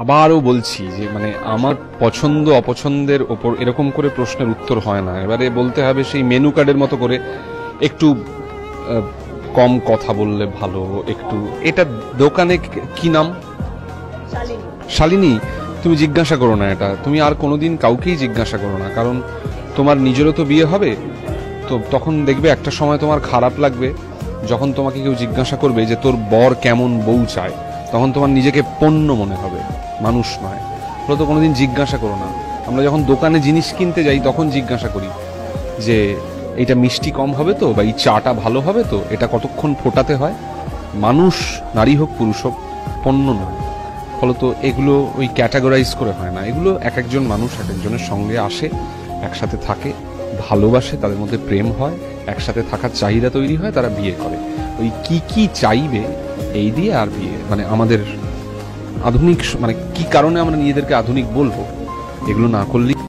আবারও বলছি যে মানে আমার পছন্দ অপছন্দের ওপর এরকম করে প্রশ্নের উত্তর হয় না। এবারে বলতে হবে সেই মেনু কার্ডের মতো করে একটু কম কথা বললে ভালো, একটু এটা দোকানে কি নাম? শালিনী। তুমি জিজ্ঞাসা করো না, এটা তুমি আর কোনোদিন কাউকেই জিজ্ঞাসা করো না, কারণ তোমার নিজেরও তো বিয়ে হবে। তো তখন দেখবে একটা সময় তোমার খারাপ লাগবে যখন তোমাকে কেউ জিজ্ঞাসা করবে যে তোর বর কেমন বউ চায়, তখন তোমার নিজেকে পণ্য মনে হবে, মানুষ নয়। তো কোনোদিন জিজ্ঞাসা করো না। আমরা যখন দোকানে জিনিস কিনতে যাই তখন জিজ্ঞাসা করি যে এটা মিষ্টি কম হবে তো, বা এই চাটা ভালো হবে তো, এটা কতক্ষণ ফোটাতে হয়। মানুষ, নারী হোক পুরুষ হোক, পণ্য নয়। ফলত এগুলো ওই ক্যাটাগরাইজ করে হয় না। এগুলো এক একজন মানুষ এক একজনের সঙ্গে আসে, একসাথে থাকে, ভালোবাসে, তাদের মধ্যে প্রেম হয়, একসাথে থাকার চাহিদা তৈরি হয়, তারা বিয়ে করে। ওই কি কি চাইবে এই দিয়ে আর বিয়ে, মানে আমাদের আধুনিক, মানে কি কারণে আমরা নিজেদেরকে আধুনিক বলবো, এগুলো না করলেই